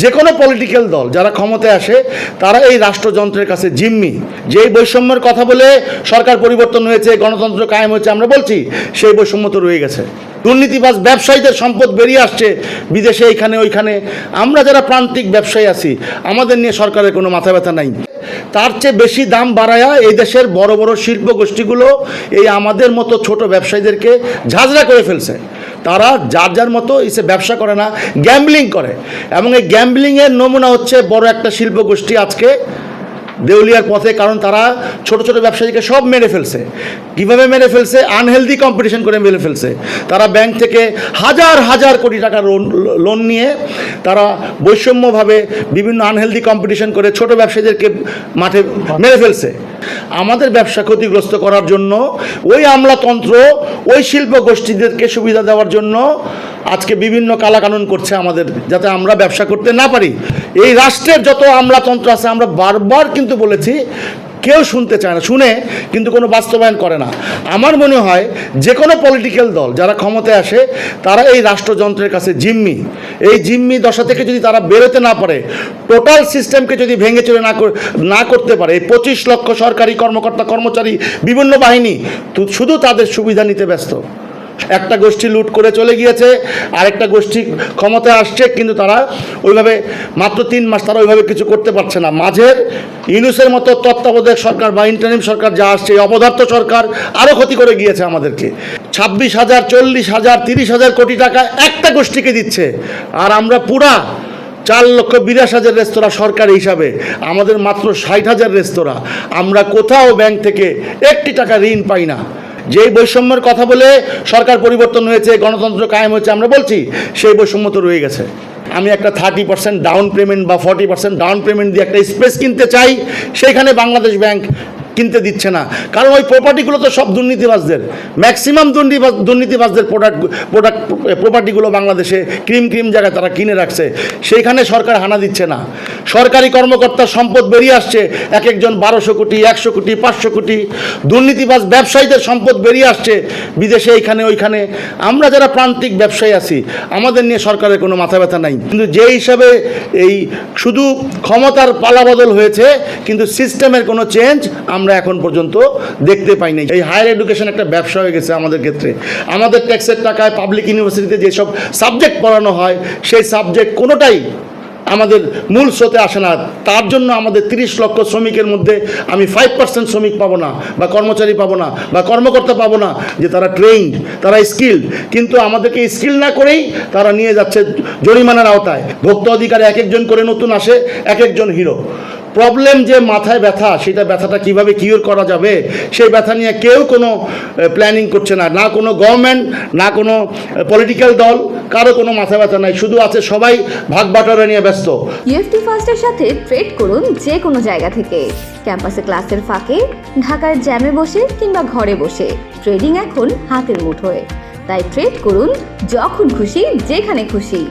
যে কোনো পলিটিক্যাল দল যারা ক্ষমতায় আসে তারা এই রাষ্ট্রযন্ত্রের কাছে জিম্মি। যেই বৈষম্যের কথা বলে সরকার পরিবর্তন হয়েছে, গণতন্ত্র কায়েম হয়েছে আমরা বলছি, সেই বৈষম্য তো রয়ে গেছে। দুর্নীতিবাজ ব্যবসায়ীদের সম্পদ বেরিয়ে আসছে বিদেশে, এইখানে ওইখানে। আমরা যারা প্রান্তিক ব্যবসায়ী আছি আমাদের নিয়ে সরকারের কোনো মাথা ব্যথা নাই। তার চেয়ে বেশি দাম বাড়ায়া এই দেশের বড় বড় শিল্প গোষ্ঠীগুলো এই আমাদের মতো ছোট ব্যবসায়ীদেরকে ঝাঁঝরা করে ফেলছে। তারা যার যার মতো এসে ব্যবসা করে না, গ্যাম্বলিং করে। এবং এই গ্যাম্বলিংয়ের নমুনা হচ্ছে বড় একটা শিল্প গোষ্ঠী আজকে দেউলিয়ার পথে, কারণ তারা ছোট ছোট ব্যবসায়ীকে সব মেরে ফেলছে। কীভাবে মেরে ফেলছে? আনহেলদি কম্পিটিশন করে মেরে ফেলছে। তারা ব্যাংক থেকে হাজার হাজার কোটি টাকা লোন নিয়ে তারা বৈষম্যভাবে বিভিন্ন আনহেলদি কম্পিটিশন করে ছোট ব্যবসায়ীদেরকে মাঠে মেরে ফেলছে। আমাদের ব্যবসা ক্ষতিগ্রস্ত করার জন্য ওই আমলাতন্ত্র, ওই শিল্প গোষ্ঠীদেরকে সুবিধা দেওয়ার জন্য আজকে বিভিন্ন কালাকানুন করছে আমাদের, যাতে আমরা ব্যবসা করতে না পারি। এই রাষ্ট্রের যত আমলাতন্ত্র আছে আমরা বারবার কিন্তু বলেছি, কেউ শুনতে চায় না, শুনে কিন্তু কোনো বাস্তবায়ন করে না। আমার মনে হয় যে কোনো পলিটিক্যাল দল যারা ক্ষমতায় আসে তারা এই রাষ্ট্রযন্ত্রের কাছে জিম্মি। এই জিম্মি দশা থেকে যদি তারা বেরোতে না পারে, টোটাল সিস্টেমকে যদি ভেঙে চলে না করতে পারে, এই 25 লক্ষ সরকারি কর্মকর্তা কর্মচারী, বিভিন্ন বাহিনী শুধু তাদের সুবিধা নিতে ব্যস্ত। একটা গোষ্ঠী লুট করে চলে গিয়েছে, আরেকটা গোষ্ঠী ক্ষমতায় আসছে, কিন্তু তারা ওইভাবে মাত্র 3 মাস তারা ওইভাবে কিছু করতে পারছে না। মাঝের ইউনূসের মতো তত্ত্বাবধায়ক সরকার বা ইন্টারিম সরকার যা আসছে, এই অপদার্থ সরকার আরও ক্ষতি করে গিয়েছে আমাদেরকে। 26,000, 40,000, 30,000 কোটি টাকা একটা গোষ্ঠীকে দিচ্ছে, আর আমরা পুরা 4,82,000 রেস্তোরাঁ সরকারি হিসাবে, আমাদের মাত্র 60,000 রেস্তোরাঁ। আমরা কোথাও ব্যাংক থেকে 1 টাকা ঋণ পাই না। যেই বৈষম্যের কথা বলে সরকার পরিবর্তন হয়েছে, গণতন্ত্র কায়েম হয়েছে আমরা বলছি, সেই বৈষম্য তো রয়ে গেছে। আমি একটা 30% ডাউন পেমেন্ট বা 40% ডাউন পেমেন্ট দিয়ে একটা স্পেস কিনতে চাই, সেইখানে বাংলাদেশ ব্যাংক কিনতে দিচ্ছে না। কারণ ওই প্রপার্টিগুলো তো সব দুর্নীতিবাজদের, ম্যাক্সিমাম দুর্নীতিবাজদের প্রপার্টিগুলো বাংলাদেশে ক্রিম জায়গায় তারা কিনে রাখছে, সেইখানে সরকার হানা দিচ্ছে না। সরকারি কর্মকর্তার সম্পদ বেরিয়ে আসছে, এক একজন 1200 কোটি, 100 কোটি, 500 কোটি। দুর্নীতিবাজ ব্যবসায়ীদের সম্পদ বেরিয়ে আসছে বিদেশে, এইখানে ওইখানে। আমরা যারা প্রান্তিক ব্যবসায়ী আছি আমাদের নিয়ে সরকারের কোনো মাথা ব্যথা নাই। কিন্তু যে হিসাবে এই শুধু ক্ষমতার পালাবদল হয়েছে, কিন্তু সিস্টেমের কোনো চেঞ্জ আমরা এখন পর্যন্ত দেখতে পাইনি। এই হায়ার এডুকেশন একটা ব্যবসা হয়ে গেছে আমাদের ক্ষেত্রে। আমাদের ট্যাক্সের টাকায় পাবলিক ইউনিভার্সিটিতে যেসব সাবজেক্ট পড়ানো হয়, সেই সাবজেক্ট কোনোটাই আমাদের মূল স্রোতে আসে না। তার জন্য আমাদের 30 লক্ষ শ্রমিকের মধ্যে আমি 5% শ্রমিক পাবো না, বা কর্মচারী পাবো না, বা কর্মকর্তা পাবো না যে তারা ট্রেইনড, তারা স্কিল্ড। কিন্তু আমাদেরকে স্কিল না করেই তারা নিয়ে যাচ্ছে জরিমানার আওতায়। ভোক্তা অধিকারে এক একজন করে নতুন আসে, এক একজন হিরো। প্রবলেম যে মাথায় ব্যথা, সেটা ব্যথাটা কিভাবে কিওর করা যাবে সেই ব্যথা নিয়ে কেউ কোনো প্ল্যানিং করছে না। না কোনো গভর্নমেন্ট, না কোনো পলিটিক্যাল দল, কারো কোনো মাথা ব্যথা নাই। শুধু আছে সবাই ভাগ বাটোয়ারা নিয়ে ব্যস্ত। ইএফটি ফার্স্টের সাথে ট্রেড করুন যে কোনো জায়গা থেকে। ক্যাম্পাসে ক্লাসের ফাঁকে, ঢাকার জ্যামে বসে কিংবা ঘরে বসে। ট্রেডিং এখন হাতের মুঠোয়, তাই ট্রেড করুন যখন খুশি, যেখানে খুশি।